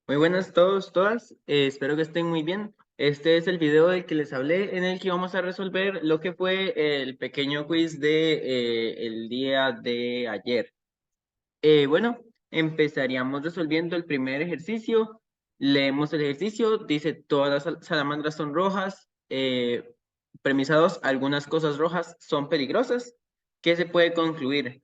Muy buenas todos, todas. Espero que estén muy bien. Este es el video del que les hablé, en el que vamos a resolver lo que fue el pequeño quiz de el día de ayer. Bueno, empezaríamos resolviendo el primer ejercicio. Leemos el ejercicio. Dice: todas las salamandras son rojas. Premisa 2: algunas cosas rojas son peligrosas. ¿Qué se puede concluir?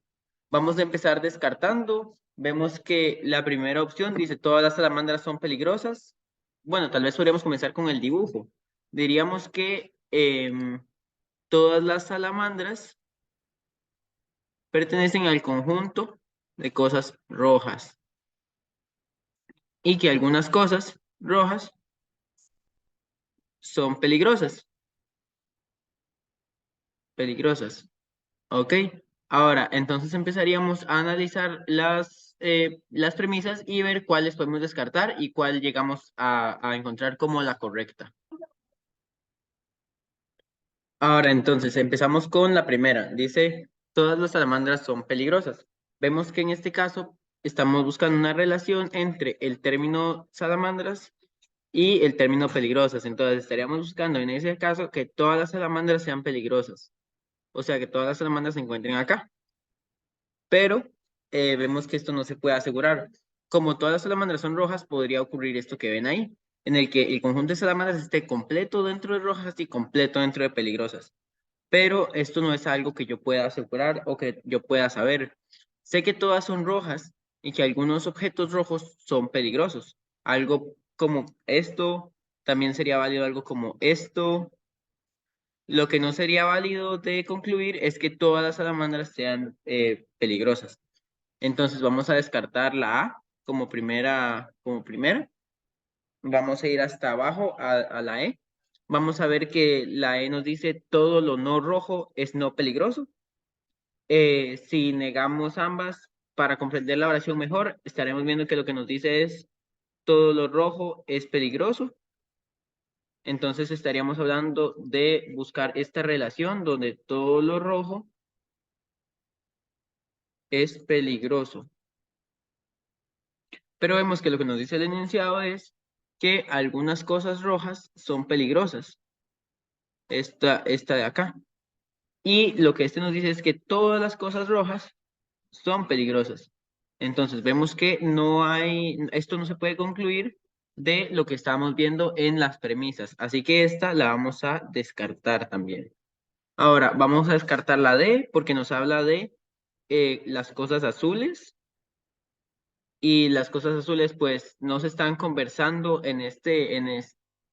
Vamos a empezar descartando. Vemos que la primera opción dice: todas las salamandras son peligrosas. Bueno, tal vez podríamos comenzar con el dibujo. Diríamos que todas las salamandras pertenecen al conjunto de cosas rojas y que algunas cosas rojas son peligrosas. Peligrosas. ¿Ok? Ahora, entonces empezaríamos a analizar las premisas y ver cuáles podemos descartar y cuál llegamos a encontrar como la correcta. Ahora, entonces, empezamos con la primera. Dice: todas las salamandras son peligrosas. Vemos que en este caso estamos buscando una relación entre el término salamandras y el término peligrosas. Entonces, estaríamos buscando en ese caso que todas las salamandras sean peligrosas. O sea, que todas las salamandras se encuentren acá. Pero vemos que esto no se puede asegurar. Como todas las salamandras son rojas, podría ocurrir esto que ven ahí, en el que el conjunto de salamandras esté completo dentro de rojas y completo dentro de peligrosas. Pero esto no es algo que yo pueda asegurar o que yo pueda saber. Sé que todas son rojas y que algunos objetos rojos son peligrosos. Algo como esto, también sería válido algo como esto. Lo que no sería válido de concluir es que todas las salamandras sean peligrosas. Entonces vamos a descartar la A como primera, como primera. Vamos a ir hasta abajo a la E. Vamos a ver que la E nos dice: todo lo no rojo es no peligroso. Si negamos ambas, para comprender la oración mejor, estaremos viendo que lo que nos dice es: todo lo rojo es peligroso. Entonces estaríamos hablando de buscar esta relación donde todo lo rojo es peligroso. Pero vemos que lo que nos dice el enunciado es que algunas cosas rojas son peligrosas. Esta de acá. Y lo que este nos dice es que todas las cosas rojas son peligrosas. Entonces vemos que no hay, esto no se puede concluir de lo que estamos viendo en las premisas. Así que esta la vamos a descartar también. Ahora vamos a descartar la D porque nos habla de las cosas azules. Y las cosas azules pues no se están conversando en este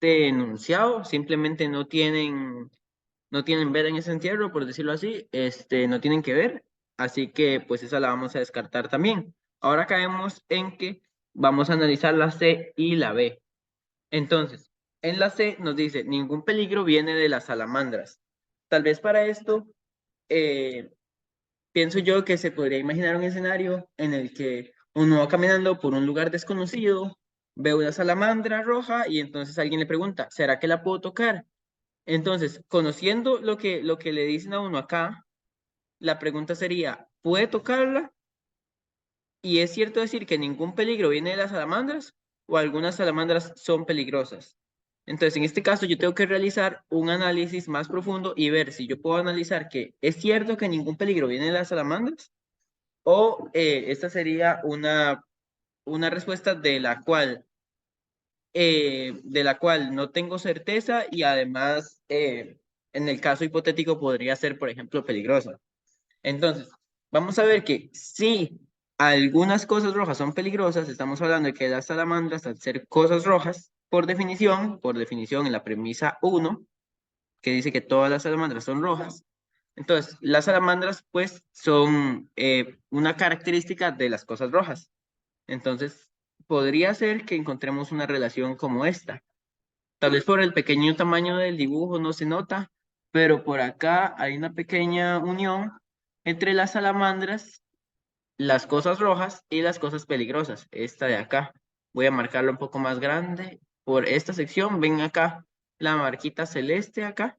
enunciado, simplemente no tienen ver en ese entierro, por decirlo así, no tienen que ver, así que pues esa la vamos a descartar también. Ahora caemos en que vamos a analizar la C y la B. Entonces, en la C nos dice: ningún peligro viene de las salamandras. Tal vez para esto, eh, pienso yo que se podría imaginar un escenario en el que uno va caminando por un lugar desconocido, ve una salamandra roja y entonces alguien le pregunta: ¿será que la puedo tocar? Entonces, conociendo lo que le dicen a uno acá, la pregunta sería: ¿puede tocarla? ¿Y es cierto decir que ningún peligro viene de las salamandras o algunas salamandras son peligrosas? Entonces, en este caso, yo tengo que realizar un análisis más profundo y ver si yo puedo analizar que es cierto que ningún peligro viene de las salamandras o esta sería una respuesta de la cual no tengo certeza y además, en el caso hipotético, podría ser, por ejemplo, peligrosa. Entonces, vamos a ver que si algunas cosas rojas son peligrosas, estamos hablando de que las salamandras, al ser cosas rojas, por definición en la premisa 1, que dice que todas las salamandras son rojas, entonces las salamandras pues son una característica de las cosas rojas. Entonces, podría ser que encontremos una relación como esta. Tal vez por el pequeño tamaño del dibujo no se nota, pero por acá hay una pequeña unión entre las salamandras, las cosas rojas y las cosas peligrosas. Esta de acá. Voy a marcarla un poco más grande. Por esta sección, ven acá la marquita celeste acá.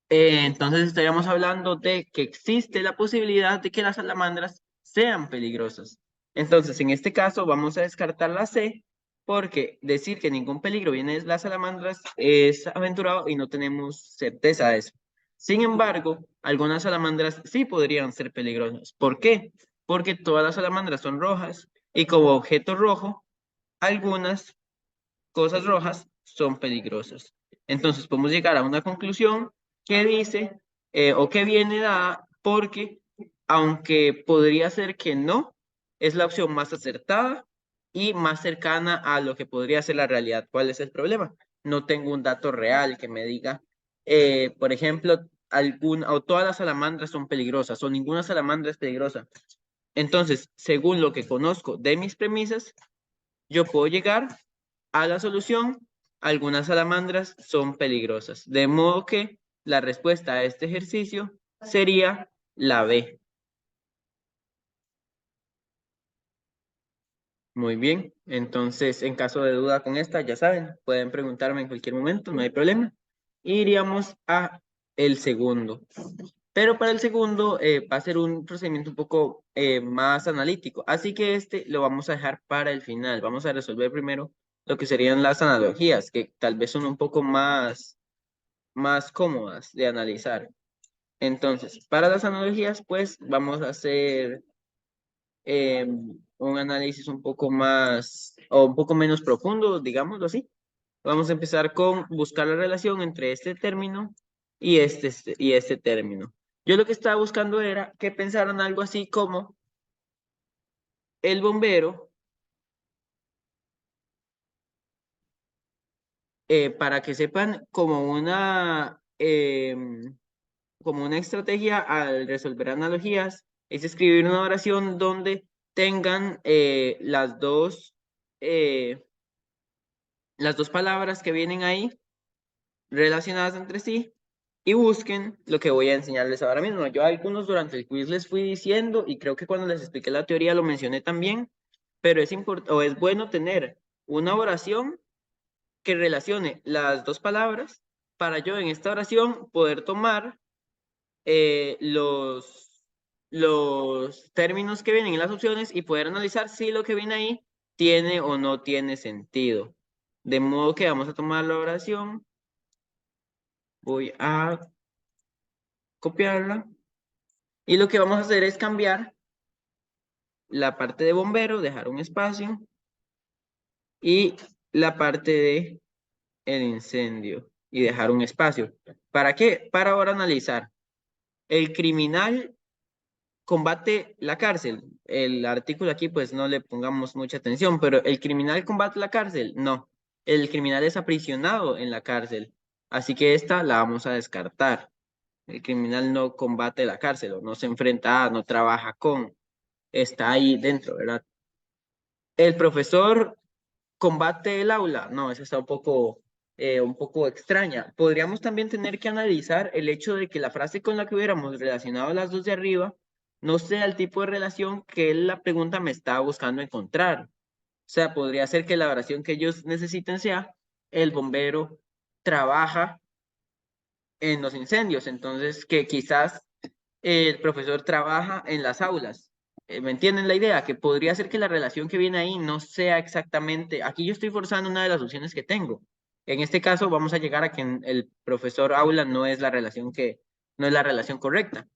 Entonces estaríamos hablando de que existe la posibilidad de que las salamandras sean peligrosas. Entonces, en este caso, vamos a descartar la C, porque decir que ningún peligro viene de las salamandras es aventurado y no tenemos certeza de eso. Sin embargo, algunas salamandras sí podrían ser peligrosas. ¿Por qué? Porque todas las salamandras son rojas y como objeto rojo, algunas cosas rojas son peligrosas. Entonces, podemos llegar a una conclusión que dice, o que viene dada porque, aunque podría ser que no, es la opción más acertada y más cercana a lo que podría ser la realidad. ¿Cuál es el problema? No tengo un dato real que me diga, por ejemplo, o todas las salamandras son peligrosas o ninguna salamandra es peligrosa. Entonces, según lo que conozco de mis premisas, yo puedo llegar a la solución. Algunas salamandras son peligrosas, de modo que la respuesta a este ejercicio sería la B. Muy bien, entonces en caso de duda con esta, ya saben, pueden preguntarme en cualquier momento, no hay problema. Iríamos a el segundo. Pero para el segundo va a ser un procedimiento un poco más analítico. Así que este lo vamos a dejar para el final. Vamos a resolver primero lo que serían las analogías, que tal vez son un poco más cómodas de analizar. Entonces, para las analogías, pues vamos a hacer un análisis un poco más o un poco menos profundo, digámoslo así. Vamos a empezar con buscar la relación entre este término y este término. Yo lo que estaba buscando era que pensaran algo así como el bombero, para que sepan como una estrategia al resolver analogías, es escribir una oración donde tengan eh, las dos palabras que vienen ahí relacionadas entre sí y busquen lo que voy a enseñarles ahora mismo. Yo a algunos durante el quiz les fui diciendo y creo que cuando les expliqué la teoría lo mencioné también, pero es bueno tener una oración que relacione las dos palabras para yo en esta oración poder tomar eh, los, los términos que vienen en las opciones y poder analizar si lo que viene ahí tiene o no tiene sentido. De modo que vamos a tomar la oración. Voy a copiarla. Y lo que vamos a hacer es cambiar la parte de bombero, dejar un espacio, y la parte de el incendio, y dejar un espacio. ¿Para qué? Para ahora analizar. El criminal combate la cárcel. El artículo aquí pues no le pongamos mucha atención, pero ¿el criminal combate la cárcel? No. El criminal es aprisionado en la cárcel. Así que esta la vamos a descartar. El criminal no combate la cárcel o no se enfrenta a, no trabaja con, está ahí dentro, ¿verdad? El profesor combate el aula. No, esa está un poco extraña. Podríamos también tener que analizar el hecho de que la frase con la que hubiéramos relacionado las dos de arriba no sea el tipo de relación que la pregunta me está buscando encontrar. O sea, podría ser que la oración que ellos necesiten sea el bombero trabaja en los incendios, entonces que quizás el profesor trabaja en las aulas. ¿Me entienden la idea? Que podría ser que la relación que viene ahí no sea exactamente, aquí yo estoy forzando una de las opciones que tengo. En este caso vamos a llegar a que el profesor aula no es la relación no es la relación correcta.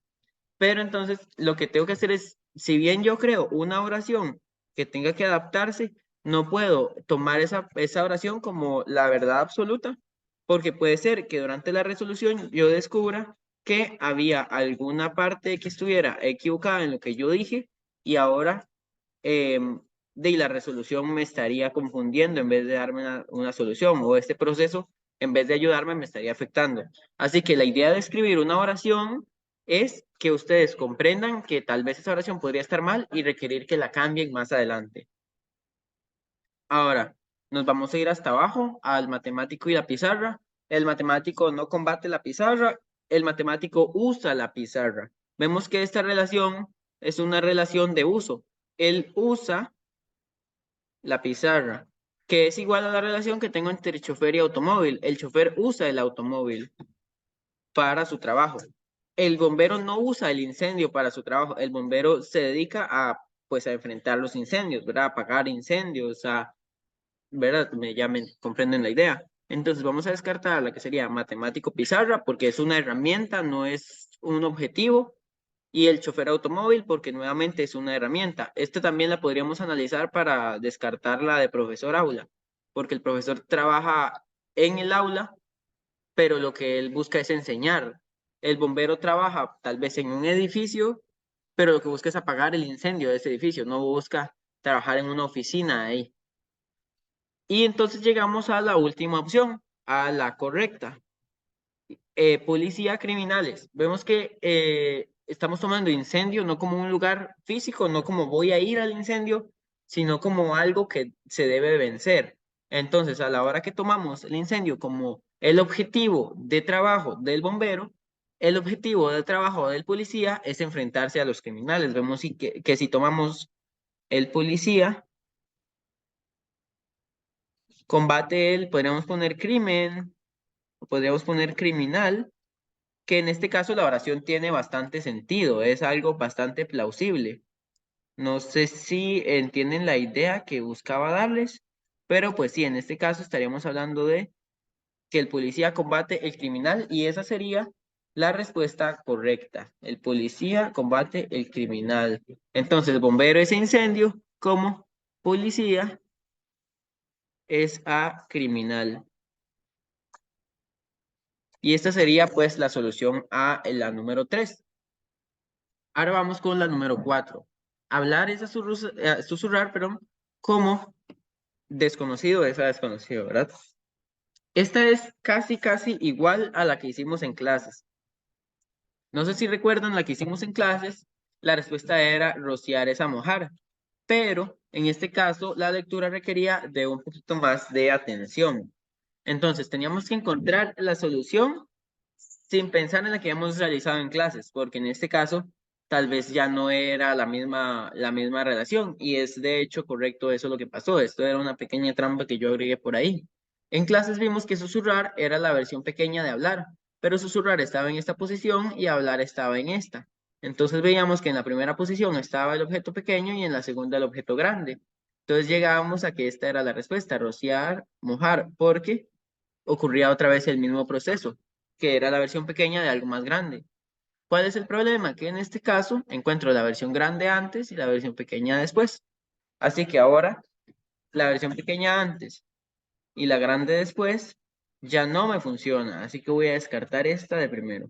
Pero entonces lo que tengo que hacer es, si bien yo creo una oración que tenga que adaptarse, no puedo tomar esa oración como la verdad absoluta, porque puede ser que durante la resolución yo descubra que había alguna parte que estuviera equivocada en lo que yo dije y ahora de la resolución me estaría confundiendo en vez de darme una solución, o este proceso en vez de ayudarme me estaría afectando. Así que la idea de escribir una oración es que ustedes comprendan que tal vez esa oración podría estar mal y requerir que la cambien más adelante. Ahora, nos vamos a ir hasta abajo al matemático y la pizarra. El matemático no combate la pizarra, el matemático usa la pizarra. Vemos que esta relación es una relación de uso. Él usa la pizarra, que es igual a la relación que tengo entre chofer y automóvil. El chofer usa el automóvil para su trabajo. El bombero no usa el incendio para su trabajo. El bombero se dedica pues a enfrentar los incendios, ¿verdad? A apagar incendios, ¿verdad? Ya me comprenden la idea. Entonces vamos a descartar la que sería matemático pizarra porque es una herramienta, no es un objetivo. Y el chofer automóvil porque nuevamente es una herramienta. Esta también la podríamos analizar para descartar la de profesor aula, porque el profesor trabaja en el aula, pero lo que él busca es enseñar. El bombero trabaja tal vez en un edificio, pero lo que busca es apagar el incendio de ese edificio, no busca trabajar en una oficina ahí. Y entonces llegamos a la última opción, a la correcta. Policía, criminales. Vemos que estamos tomando incendio no como un lugar físico, no como voy a ir al incendio, sino como algo que se debe vencer. Entonces, a la hora que tomamos el incendio como el objetivo de trabajo del bombero, el objetivo de trabajo del policía es enfrentarse a los criminales. Vemos que si tomamos el policía, combate el, podríamos poner crimen, o podríamos poner criminal, que en este caso la oración tiene bastante sentido, es algo bastante plausible. No sé si entienden la idea que buscaba darles, pero pues sí, en este caso estaríamos hablando de que el policía combate el criminal y esa sería la respuesta correcta. El policía combate el criminal. Entonces, bombero es incendio, como policía es a criminal. Y esta sería pues la solución a la número 3. Ahora vamos con la número 4. Hablar es susurrar, perdón, como desconocido es a desconocido, ¿verdad? Esta es casi igual a la que hicimos en clases. No sé si recuerdan la que hicimos en clases, la respuesta era rociar es a mojar, pero en este caso la lectura requería de un poquito más de atención. Entonces teníamos que encontrar la solución sin pensar en la que hemos realizado en clases, porque en este caso tal vez ya no era la misma relación y es de hecho correcto eso lo que pasó. Esto era una pequeña trampa que yo agregué por ahí. En clases vimos que susurrar era la versión pequeña de hablar, pero susurrar estaba en esta posición y hablar estaba en esta. Entonces veíamos que en la primera posición estaba el objeto pequeño y en la segunda el objeto grande. Entonces llegábamos a que esta era la respuesta, rociar, mojar, porque ocurría otra vez el mismo proceso, que era la versión pequeña de algo más grande. ¿Cuál es el problema? Que en este caso encuentro la versión grande antes y la versión pequeña después. Así que ahora la versión pequeña antes y la grande después ya no me funciona. Así que voy a descartar esta de primero.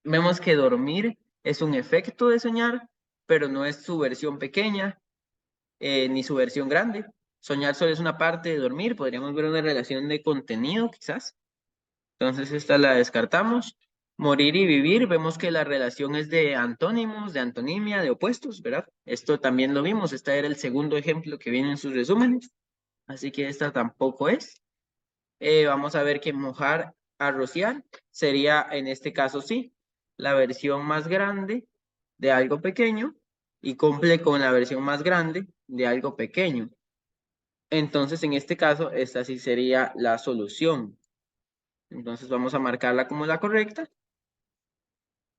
Vemos que dormir es un efecto de soñar, pero no es su versión pequeña ni su versión grande. Soñar solo es una parte de dormir. Podríamos ver una relación de contenido, quizás. Entonces esta la descartamos. Morir y vivir, vemos que la relación es de antónimos, de antonimia, de opuestos, ¿verdad? Esto también lo vimos. Este era el segundo ejemplo que viene en sus resúmenes. Así que esta tampoco es. Vamos a ver que mojar a rociar sería en este caso sí, la versión más grande de algo pequeño y cumple con la versión más grande de algo pequeño. Entonces en este caso esta sí sería la solución. Entonces vamos a marcarla como la correcta.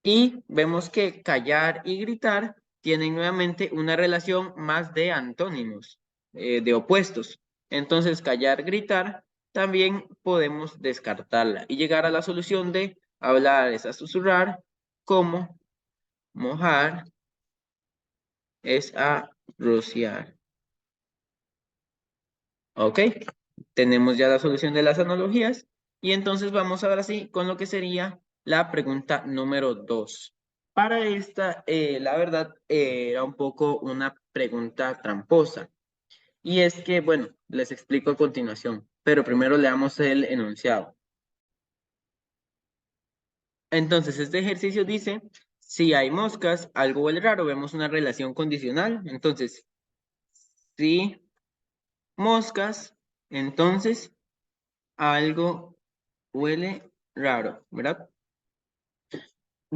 Y vemos que callar y gritar tienen nuevamente una relación más de antónimos, de opuestos. Entonces, callar, gritar, también podemos descartarla y llegar a la solución de hablar es a susurrar, como mojar es a rociar. ¿Ok? Tenemos ya la solución de las analogías y entonces vamos ahora sí con lo que sería la pregunta número 2. Para esta, la verdad, era un poco una pregunta tramposa. Y es que, bueno, les explico a continuación, pero primero leamos el enunciado. Entonces, este ejercicio dice, si hay moscas, algo huele raro, vemos una relación condicional. Entonces, si moscas, entonces algo huele raro, ¿verdad?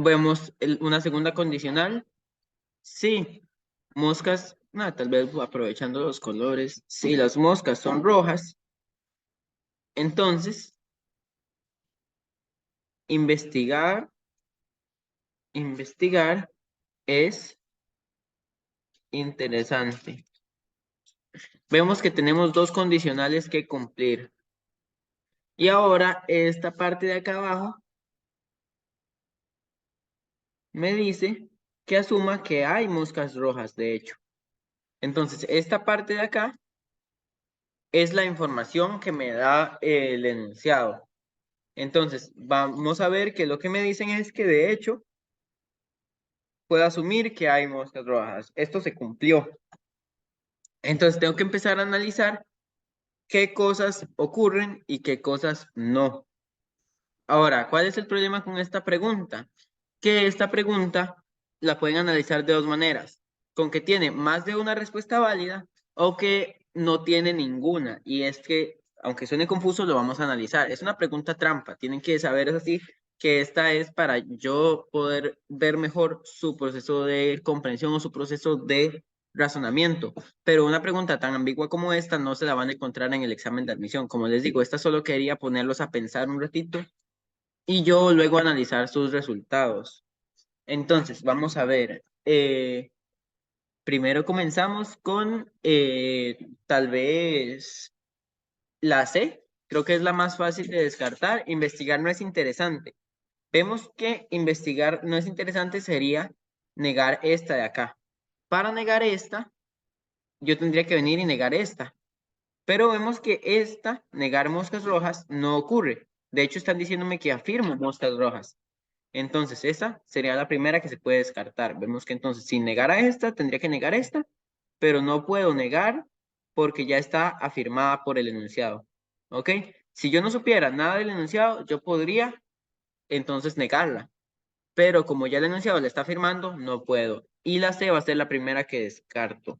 Vemos una segunda condicional. Sí, moscas, tal vez aprovechando los colores. Si las moscas son rojas, entonces investigar es interesante. Vemos que tenemos dos condicionales que cumplir. Y ahora esta parte de acá abajo me dice que asuma que hay moscas rojas, de hecho. Entonces, esta parte de acá es la información que me da el enunciado. Entonces, vamos a ver que lo que me dicen es que de hecho puedo asumir que hay moscas rojas. Esto se cumplió. Entonces, tengo que empezar a analizar qué cosas ocurren y qué cosas no. Ahora, ¿cuál es el problema con esta pregunta? Que esta pregunta la pueden analizar de dos maneras, con que tiene más de una respuesta válida o que no tiene ninguna. Y es que, aunque suene confuso, lo vamos a analizar. Es una pregunta trampa, tienen que saber, es así, que esta es para yo poder ver mejor su proceso de comprensión o su proceso de razonamiento. Pero una pregunta tan ambigua como esta no se la van a encontrar en el examen de admisión. Como les digo, esta solo quería ponerlos a pensar un ratito y yo luego analizar sus resultados. Entonces, vamos a ver. Primero comenzamos con tal vez la C. Creo que es la más fácil de descartar. Investigar no es interesante. Vemos que investigar no es interesante sería negar esta de acá. Para negar esta, yo tendría que venir y negar esta. Pero vemos que esta, negar moscas rojas, no ocurre. De hecho, están diciéndome que afirmo moscas rojas. Entonces, esa sería la primera que se puede descartar. Vemos que entonces, si negara esta, tendría que negar esta, pero no puedo negar porque ya está afirmada por el enunciado. ¿Ok? Si yo no supiera nada del enunciado, yo podría entonces negarla. Pero como ya el enunciado la está afirmando, no puedo. Y la C va a ser la primera que descarto.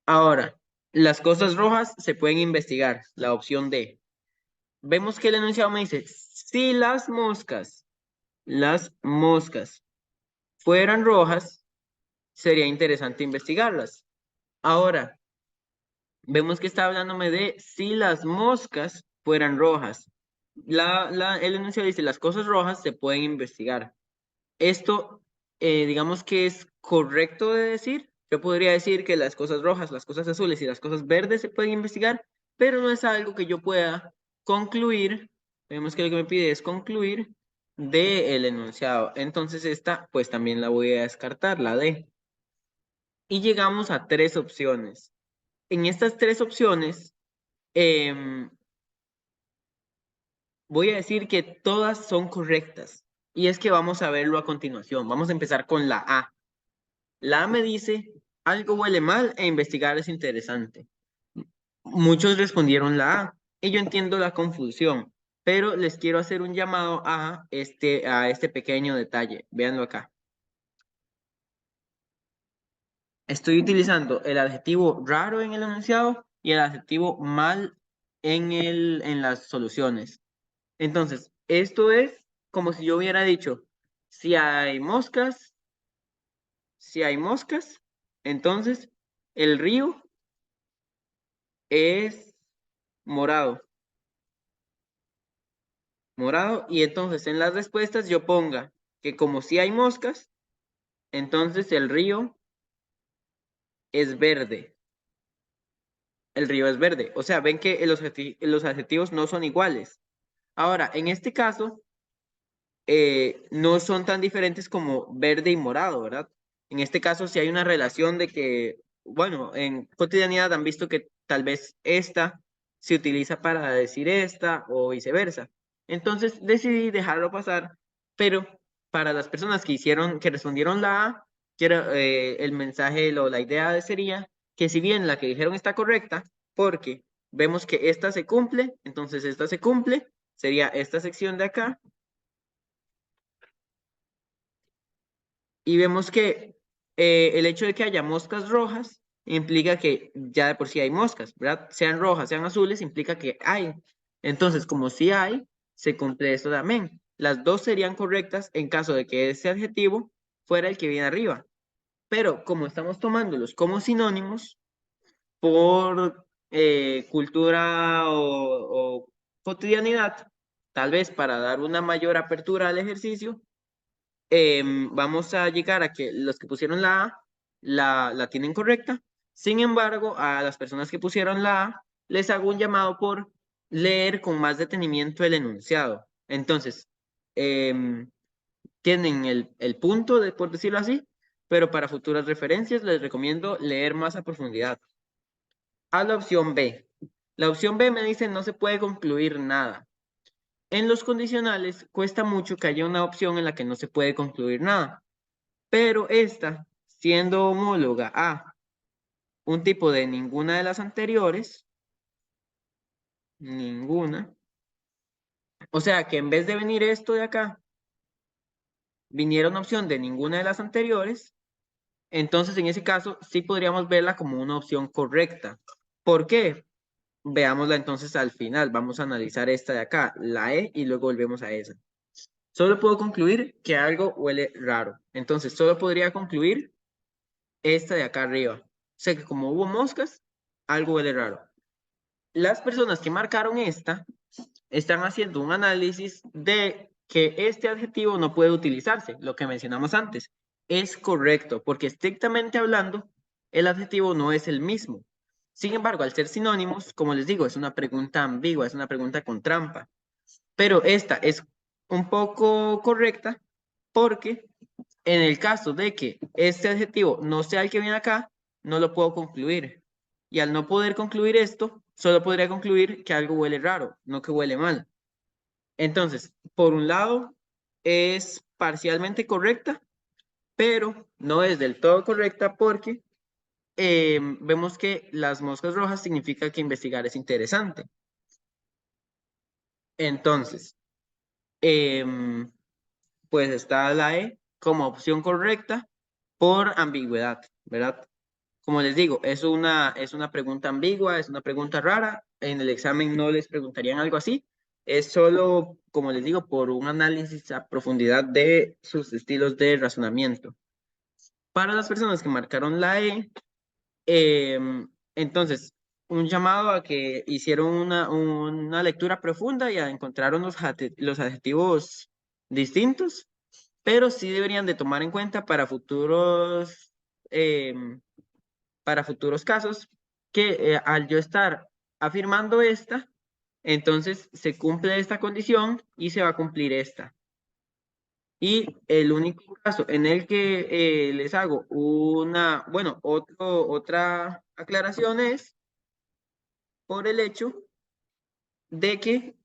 Ahora, las cosas rojas se pueden investigar. La opción D. Vemos que el enunciado me dice, si las moscas fueran rojas, sería interesante investigarlas. Ahora, vemos que está hablándome de si las moscas fueran rojas. El enunciado dice, las cosas rojas se pueden investigar. Esto, digamos que es correcto de decir. Yo podría decir que las cosas rojas, las cosas azules y las cosas verdes se pueden investigar, pero no es algo que yo pueda concluir. Vemos que lo que me pide es concluir del enunciado. Entonces esta, pues también la voy a descartar, la D. Y llegamos a tres opciones. En estas tres opciones, em, voy a decir que todas son correctas. Y es que vamos a verlo a continuación. Vamos a empezar con la A. La A me dice, algo huele mal e investigar es interesante. Muchos respondieron la A y yo entiendo la confusión, pero les quiero hacer un llamado a este pequeño detalle. Véanlo acá. Estoy utilizando el adjetivo raro en el enunciado y el adjetivo mal en las soluciones. Entonces, esto es como si yo hubiera dicho, si hay moscas, si hay moscas, entonces el río es morado, morado, y entonces en las respuestas yo ponga que como si hay moscas, entonces el río es verde. El río es verde. O sea, ven que los adjetivos no son iguales. Ahora, en este caso, no son tan diferentes como verde y morado, ¿verdad? En este caso, sí hay una relación de que, bueno, en cotidianidad han visto que tal vez esta se utiliza para decir esta o viceversa. Entonces decidí dejarlo pasar, pero para las personas que respondieron la A, el mensaje o la idea sería que si bien la que dijeron está correcta, porque vemos que esta se cumple, entonces esta se cumple, sería esta sección de acá. Y vemos que el hecho de que haya moscas rojas implica que ya de por sí hay moscas, ¿verdad? Sean rojas, sean azules, implica que hay. Entonces, como sí hay, se cumple esto también. Las dos serían correctas en caso de que ese adjetivo fuera el que viene arriba. Pero como estamos tomándolos como sinónimos por cultura o cotidianidad, tal vez para dar una mayor apertura al ejercicio, vamos a llegar a que los que pusieron la A la tienen correcta. Sin embargo, a las personas que pusieron la A, les hago un llamado por leer con más detenimiento el enunciado. Entonces, tienen el punto, por decirlo así, pero para futuras referencias les recomiendo leer más a profundidad. A la opción B. La opción B me dice no se puede concluir nada. En los condicionales cuesta mucho que haya una opción en la que no se puede concluir nada, pero esta, siendo homóloga a un tipo de ninguna de las anteriores, ninguna, o sea que en vez de venir esto de acá, viniera una opción de ninguna de las anteriores, entonces en ese caso sí podríamos verla como una opción correcta. ¿Por qué? Veámosla entonces al final. Vamos a analizar esta de acá, la E, y luego volvemos a esa. Solo puedo concluir que algo huele raro. Entonces solo podría concluir esta de acá arriba. Sé que como hubo moscas, algo huele raro. Las personas que marcaron esta están haciendo un análisis de que este adjetivo no puede utilizarse, lo que mencionamos antes. Es correcto, porque estrictamente hablando, el adjetivo no es el mismo. Sin embargo, al ser sinónimos, como les digo, es una pregunta ambigua, es una pregunta con trampa. Pero esta es un poco correcta porque en el caso de que este adjetivo no sea el que viene acá, no lo puedo concluir. Y al no poder concluir esto, solo podría concluir que algo huele raro, no que huele mal. Entonces, por un lado, es parcialmente correcta, pero no es del todo correcta porque vemos que las moscas rojas significa que investigar es interesante. Entonces, em, pues está la E como opción correcta por ambigüedad, ¿verdad? Como les digo, es una pregunta ambigua, es una pregunta rara. En el examen no les preguntarían algo así. Es solo, como les digo, por un análisis a profundidad de sus estilos de razonamiento. Para las personas que marcaron la E, entonces, un llamado a que hicieron una lectura profunda y a encontrar los adjetivos distintos, pero sí deberían de tomar en cuenta para futuros casos que al yo estar afirmando esta, entonces se cumple esta condición y se va a cumplir esta. Y el único caso en el que les hago otra aclaración es por el hecho de que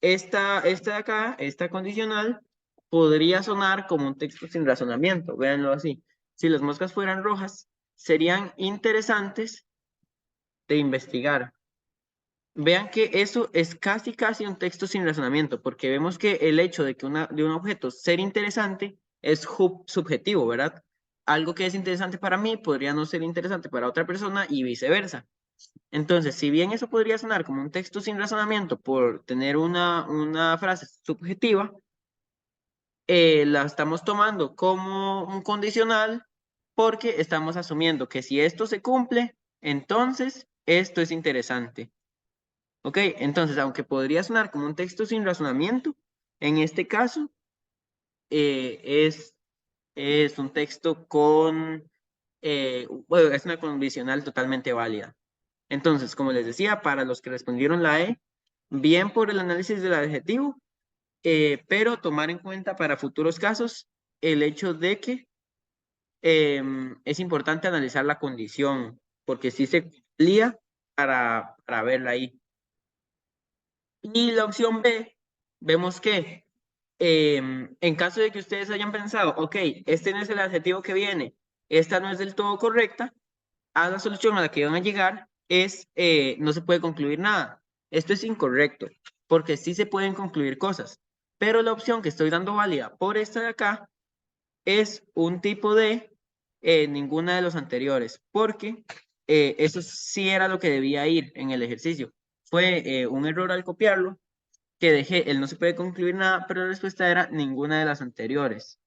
esta de acá, esta condicional, podría sonar como un texto sin razonamiento, véanlo así. Si las moscas fueran rojas, serían interesantes de investigar. Vean que eso es casi un texto sin razonamiento, porque vemos que el hecho de que de un objeto ser interesante es subjetivo, ¿verdad? Algo que es interesante para mí podría no ser interesante para otra persona y viceversa. Entonces, si bien eso podría sonar como un texto sin razonamiento por tener una frase subjetiva, la estamos tomando como un condicional porque estamos asumiendo que si esto se cumple, entonces esto es interesante. ¿Ok? Entonces, aunque podría sonar como un texto sin razonamiento, en este caso es un texto bueno, es una condicional totalmente válida. Entonces, como les decía, para los que respondieron la E, bien por el análisis del adjetivo, pero tomar en cuenta para futuros casos el hecho de que es importante analizar la condición, porque si se cumplía para verla ahí. Y la opción B, vemos que en caso de que ustedes hayan pensado, ok, este no es el adjetivo que viene, esta no es del todo correcta, a la solución a la que van a llegar es, no se puede concluir nada. Esto es incorrecto, porque sí se pueden concluir cosas, pero la opción que estoy dando válida por esta de acá es un tipo de ninguna de los anteriores, porque eso sí era lo que debía ir en el ejercicio. Fue un error al copiarlo, que dejé, él no se puede concluir nada, pero la respuesta era ninguna de las anteriores.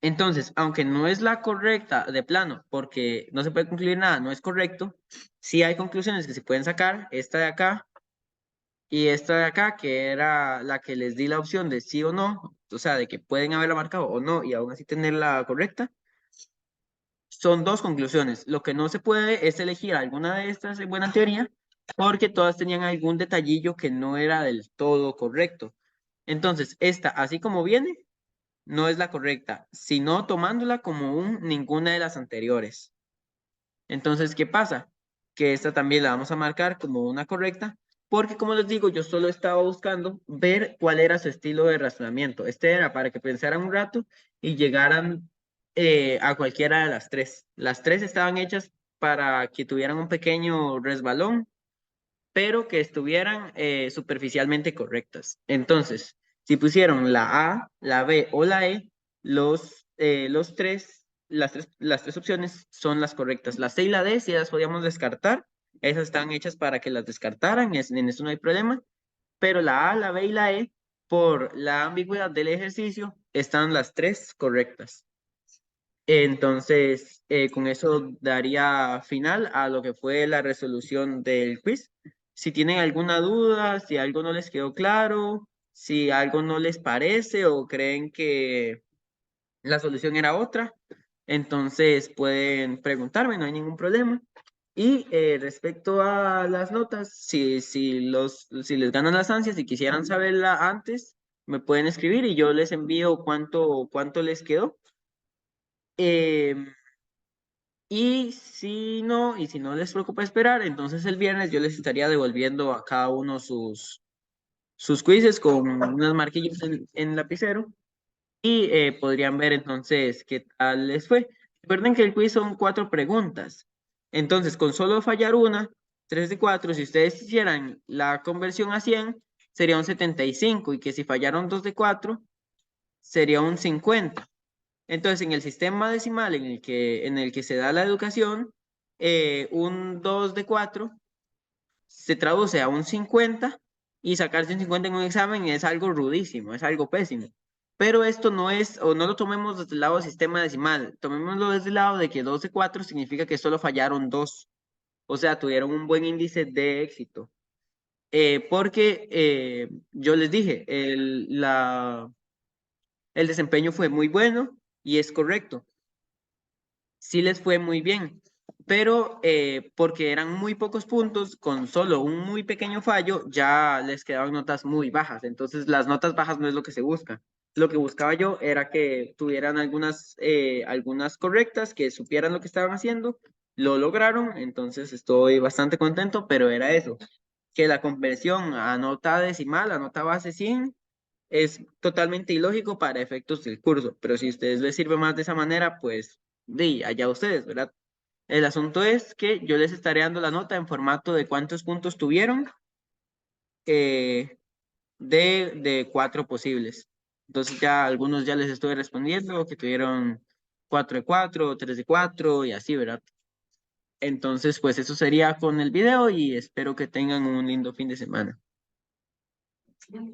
Entonces, aunque no es la correcta de plano, porque no se puede concluir nada, no es correcto, sí hay conclusiones que se pueden sacar, esta de acá y esta de acá, que era la que les di la opción de sí o no, o sea, de que pueden haberla marcado o no y aún así tenerla correcta, son dos conclusiones. Lo que no se puede es elegir alguna de estas en buena teoría, porque todas tenían algún detallillo que no era del todo correcto. Entonces, esta, así como viene, no es la correcta, sino tomándola como un ninguna de las anteriores. Entonces, ¿qué pasa? Que esta también la vamos a marcar como una correcta, porque como les digo, yo solo estaba buscando ver cuál era su estilo de razonamiento. Este era para que pensaran un rato y llegaran a cualquiera de las tres. Las tres estaban hechas para que tuvieran un pequeño resbalón, pero que estuvieran superficialmente correctas. Entonces, si pusieron la A, la B o la E, las tres opciones son las correctas. La C y la D, si las podíamos descartar, esas están hechas para que las descartaran, en eso no hay problema, pero la A, la B y la E, por la ambigüedad del ejercicio, están las tres correctas. Entonces, con eso daría final a lo que fue la resolución del quiz. Si tienen alguna duda, si algo no les quedó claro, si algo no les parece o creen que la solución era otra, entonces pueden preguntarme, no hay ningún problema. Y respecto a las notas, si les ganan las ansias y quisieran saberla antes, me pueden escribir y yo les envío cuánto les quedó. Em, y si no les preocupa esperar, entonces el viernes yo les estaría devolviendo a cada uno sus quizzes con unas marquillas en lapicero y podrían ver entonces qué tal les fue. Recuerden que el quiz son 4 preguntas. Entonces, con solo fallar una, 3 de 4, si ustedes hicieran la conversión a 100, sería un 75 y que si fallaron 2 de 4, sería un 50. Entonces, en el sistema decimal en el que se da la educación, un 2 de 4 se traduce a un 50 y sacarse un 50 en un examen es algo rudísimo, es algo pésimo. Pero esto no es, o no lo tomemos desde el lado del sistema decimal, tomémoslo desde el lado de que 2 de 4 significa que solo fallaron 2, o sea, tuvieron un buen índice de éxito. Porque yo les dije, el desempeño fue muy bueno y es correcto. Sí les fue muy bien, pero porque eran muy pocos puntos, con solo un muy pequeño fallo, ya les quedaban notas muy bajas. Entonces, las notas bajas no es lo que se busca. Lo que buscaba yo era que tuvieran algunas correctas, que supieran lo que estaban haciendo. Lo lograron, entonces estoy bastante contento, pero era eso, que la conversión a nota decimal, a nota base 100, es totalmente ilógico para efectos del curso, pero si a ustedes les sirve más de esa manera, pues allá ustedes, ¿verdad? El asunto es que yo les estaré dando la nota en formato de cuántos puntos tuvieron eh, de 4 posibles. Entonces ya algunos ya les estoy respondiendo que tuvieron 4 de 4, 3 de 4 y así, ¿verdad? Entonces, pues eso sería con el video y espero que tengan un lindo fin de semana.